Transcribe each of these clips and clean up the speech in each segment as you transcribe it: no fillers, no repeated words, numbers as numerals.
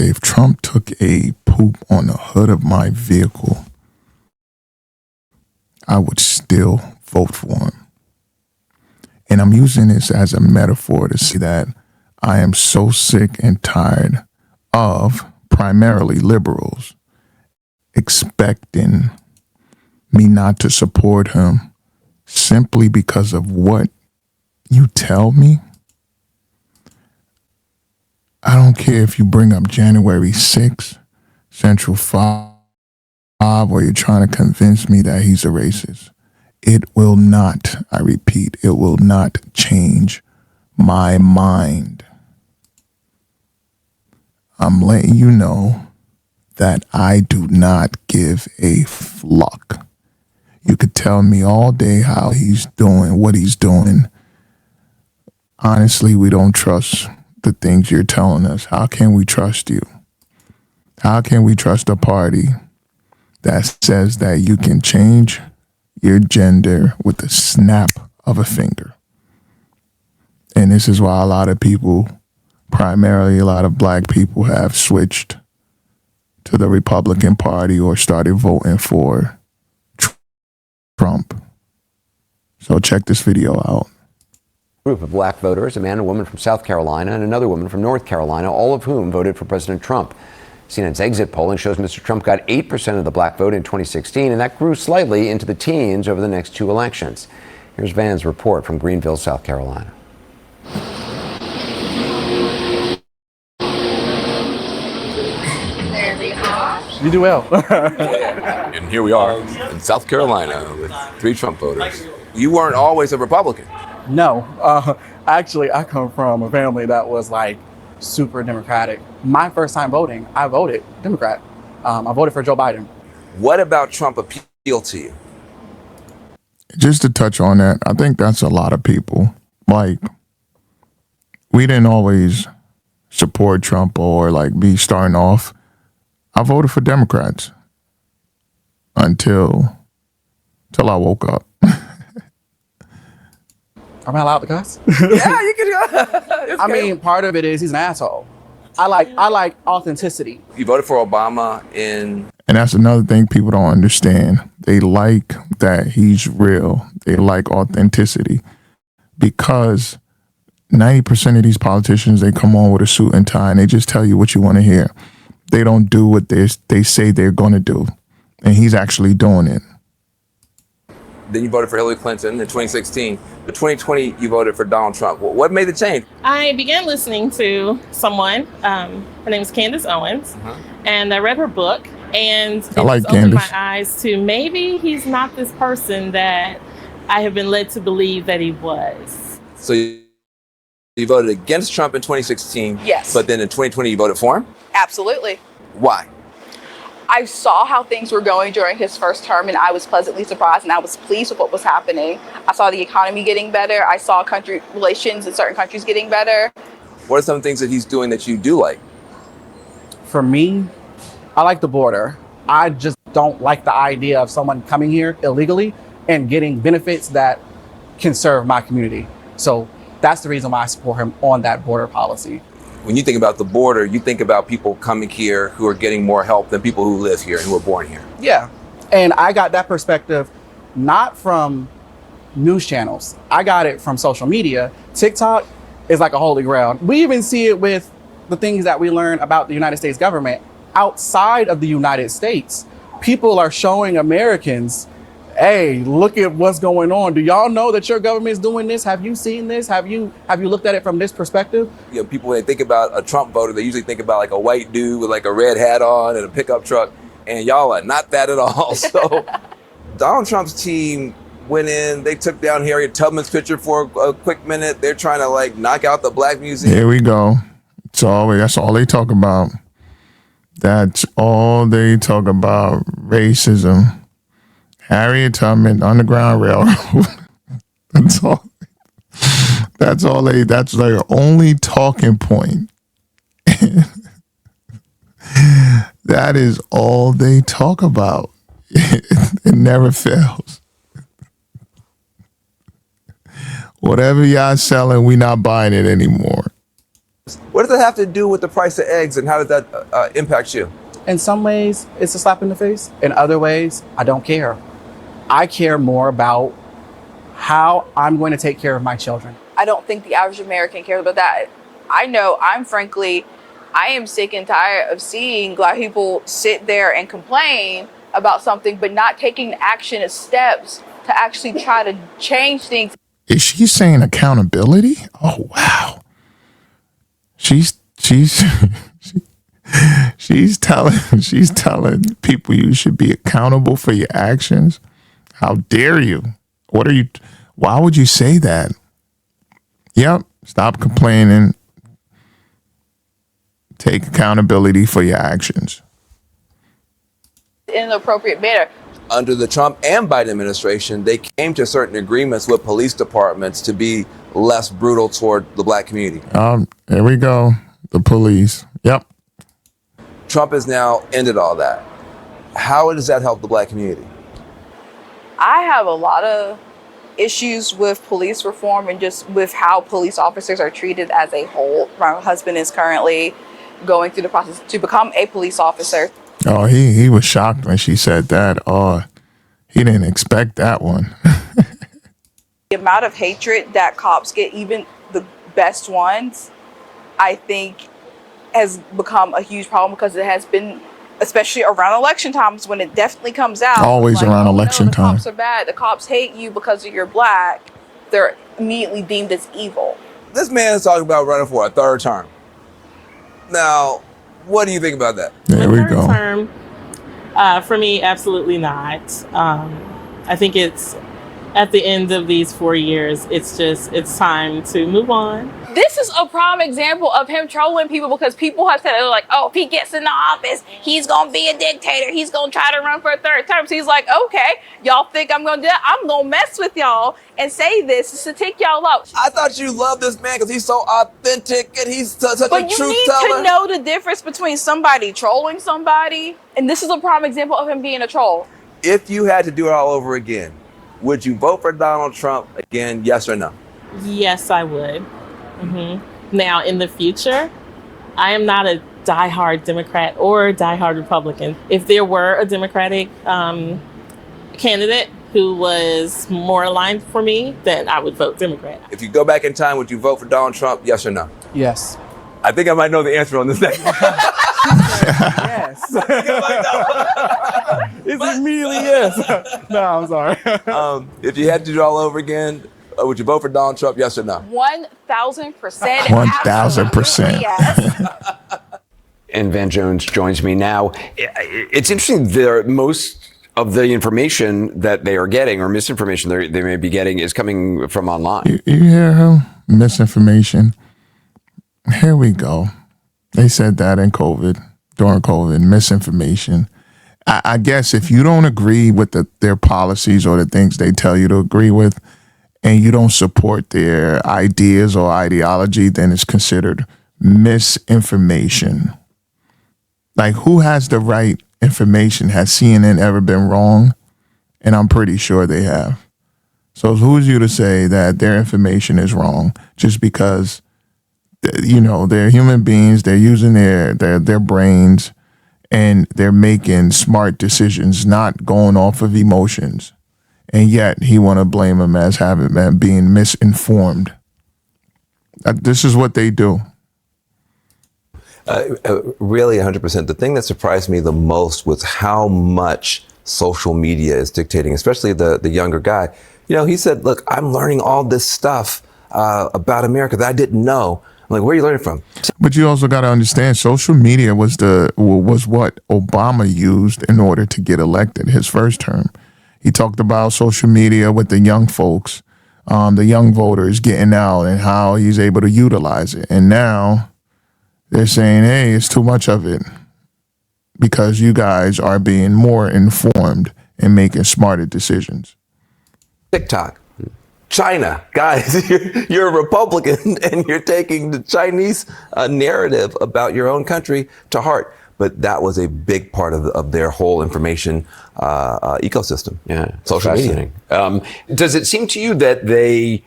if Trump took a poop on the hood of my vehicle, I would still vote for him. And I'm using this as a metaphor to say that I am so sick and tired of primarily liberals expecting me not to support him simply because of what you tell me. I don't care if you bring up January 6th, Central 5, or you're trying to convince me that he's a racist. It will not, I repeat, it will not change my mind. I'm letting you know that I do not give a fuck. You could tell me all day how he's doing, what he's doing. Honestly, we don't trust the things you're telling us. How can we trust you? How can we trust a party that says that you can change your gender with the snap of a finger? And this is why a lot of people, primarily a lot of black people, have switched to the Republican Party or started voting for Trump. So check this video out. Group of black voters, a man and woman from South Carolina and another woman from North Carolina, all of whom voted for President Trump. CNN's exit polling shows Mr. Trump got 8% of the black vote in 2016, and that grew slightly into the teens over the next two elections. Here's Van's report from Greenville, South Carolina. You do well. And here we are in South Carolina with 3 Trump voters. You weren't always a Republican. No, actually, I come from a family that was like super Democratic. My first time voting, I voted Democrat. I voted for Joe Biden. What about Trump appealed to you? Just to touch on that, I think that's a lot of people. Like, we didn't always support Trump or like be starting off. I voted for Democrats until I woke up. Am I allowed to cuss? Yeah, you can. I mean, part of it is he's an asshole. I like authenticity. You voted for Obama in... And that's another thing people don't understand. They like that he's real. They like authenticity because 90% of these politicians, they come on with a suit and tie and they just tell you what you want to hear. They don't do what they say they're going to do. And he's actually doing it. Then you voted for Hillary Clinton in 2016. In 2020, you voted for Donald Trump. What made the change? I began listening to someone, her name is Candace Owens, and I read her book, and it opened my eyes to maybe he's not this person that I have been led to believe that he was. So you voted against Trump in 2016. Yes. But then in 2020, you voted for him? Absolutely. Why? I saw how things were going during his first term, and I was pleasantly surprised, and I was pleased with what was happening. I saw the economy getting better. I saw country relations in certain countries getting better. What are some things that he's doing that you do like? For me, I like the border. I just don't like the idea of someone coming here illegally and getting benefits that can serve my community. So that's the reason why I support him on that border policy. When you think about the border, you think about people coming here who are getting more help than people who live here and who are born here. Yeah. And I got that perspective not from news channels. I got it from social media. TikTok is like a holy grail. We even see it with the things that we learn about the United States government. Outside of the United States, people are showing Americans, hey, look at what's going on. Do y'all know that your government is doing this? Have you seen this? Have you looked at it from this perspective? You know, people, when they think about a Trump voter, they usually think about like a white dude with like a red hat on and a pickup truck. And y'all are not that at all. So Donald Trump's team went in, they took down Harriet Tubman's picture for a quick minute. They're trying to like knock out the black museum. Here we go. That's all they talk about. That's all they talk about. Racism. Harriet Tubman, Underground Railroad. That's all. That's their only talking point. That is all they talk about. It never fails. Whatever y'all selling, we not buying it anymore. What does that have to do with the price of eggs, and how does that impact you? In some ways, it's a slap in the face. In other ways, I don't care. I care more about how I'm going to take care of my children. I don't think the average American cares about that. I know I am sick and tired of seeing Black people sit there and complain about something, but not taking action and steps to actually try to change things. Is she saying accountability? Oh, wow. She's telling people you should be accountable for your actions. How dare you? Why would you say that? Yep. Stop complaining. Take accountability for your actions. In an appropriate manner. Under the Trump and Biden administration, they came to certain agreements with police departments to be less brutal toward the Black community. There we go. The police. Yep. Trump has now ended all that. How does that help the Black community? I have a lot of issues with police reform and just with how police officers are treated as a whole. My husband is currently going through the process to become a police officer. Oh, he was shocked when she said that. Oh, he didn't expect that one. The amount of hatred that cops get, even the best ones, I think has become a huge problem because it has been, especially around election times when it definitely comes out. Always like, around election the time. Cops are bad. The cops hate you because you're Black. They're immediately deemed as evil. This man is talking about running for a third term. Now, what do you think about that? There we go. Third term, for me, absolutely not. I think it's at the end of these 4 years, it's time to move on. This is a prime example of him trolling people because people have said, they're like, oh, if he gets in the office, he's going to be a dictator. He's going to try to run for a third term. So he's like, okay, y'all think I'm going to do that? I'm going to mess with y'all and say this to tick y'all up. I thought you loved this man because he's so authentic and he's such a truth teller. But you need to know the difference between somebody trolling somebody, and this is a prime example of him being a troll. If you had to do it all over again, would you vote for Donald Trump again, yes or no? Yes, I would. Now, in the future, I am not a diehard Democrat or diehard Republican. If there were a Democratic candidate who was more aligned for me, then I would vote Democrat. If you go back in time, would you vote for Donald Trump, yes or no? Yes. I think I might know the answer on this next one. Yes. It's immediately yes. No, I'm sorry. If you had to do it all over again, would you vote for Donald Trump, yes or no? 1,000%. 1,000%. Yes. And Van Jones joins me now. It's interesting, most of the information that they are getting, or misinformation they may be getting, is coming from online. You hear her? Misinformation. Here we go. They said that during COVID, misinformation. I guess if you don't agree with their policies or the things they tell you to agree with, and you don't support their ideas or ideology, then it's considered misinformation. Like, who has the right information? Has CNN ever been wrong? And I'm pretty sure they have. So who's you to say that their information is wrong just because, they're human beings, they're using their brains, and they're making smart decisions, not going off of emotions. And yet he want to blame him as being misinformed. This is what they do. Really, 100%. The thing that surprised me the most was how much social media is dictating, especially the younger guy. He said, look, I'm learning all this stuff about America that I didn't know. I'm like, where are you learning from? But you also got to understand, social media was what Obama used in order to get elected his first term. He talked about social media with the young folks, the young voters getting out and how he's able to utilize it. And now they're saying, hey, it's too much of it because you guys are being more informed and making smarter decisions. TikTok, China, guys, you're a Republican and you're taking the Chinese narrative about your own country to heart. But that was a big part of their whole information ecosystem. Yeah, social media. Does it seem to you that they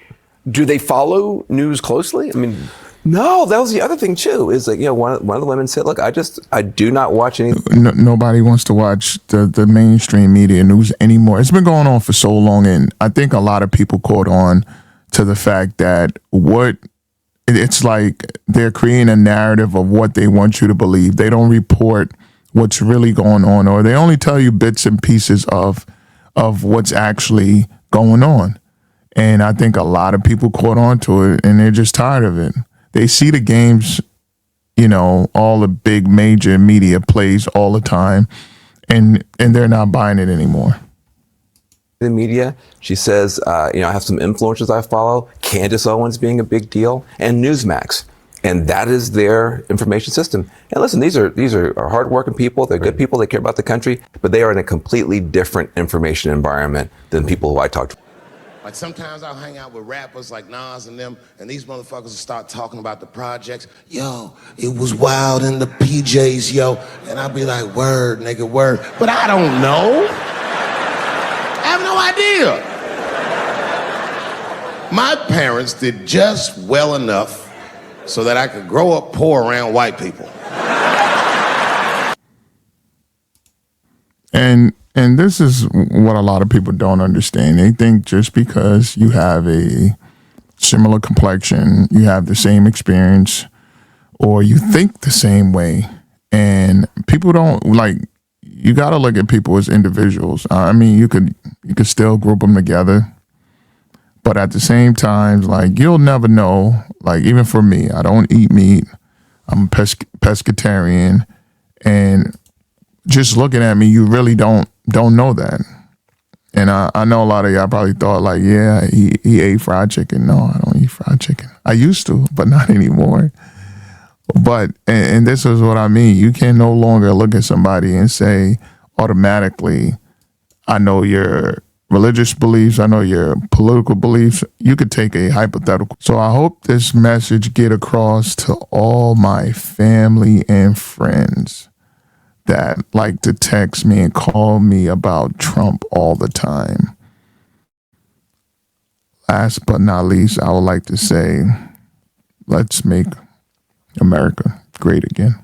follow news closely? I mean, No, that was the other thing too. Is like, one of the women said, "Look, I do not watch any." Nobody wants to watch the mainstream media news anymore. It's been going on for so long, and I think a lot of people caught on to the fact that it's like they're creating a narrative of what they want you to believe. They don't report what's really going on, or they only tell you bits and pieces of what's actually going on. And I think a lot of people caught on to it, and they're just tired of it. They see the games, all the big major media plays all the time, and they're not buying it anymore. The media, she says, I have some influencers I follow, Candace Owens being a big deal, and Newsmax. And that is their information system. And listen, these are hardworking people. They're good people. They care about the country, but they are in a completely different information environment than people who I talk to. Like sometimes I'll hang out with rappers like Nas and them, and these motherfuckers will start talking about the projects. Yo, it was wild in the PJs, yo. And I'll be like, word, nigga, word. But I don't know. I have no idea. My parents did just well enough so that I could grow up poor around white people. And this is what a lot of people don't understand. They think just because you have a similar complexion, you have the same experience, or you think the same way. And people don't you got to look at people as individuals. I mean, you could still group them together, but at the same time, you'll never know. Even for me, I don't eat meat. I'm a pescatarian, and just looking at me, you really don't know that. And I know a lot of y'all probably thought yeah, he ate fried chicken. No, I don't eat fried chicken. I used to, but not anymore. But, and this is what I mean. You can no longer look at somebody and say automatically, I know your religious beliefs, I know your political beliefs. You could take a hypothetical. So I hope this message get across to all my family and friends that like to text me and call me about Trump all the time. Last but not least, I would like to say, let's make America great again.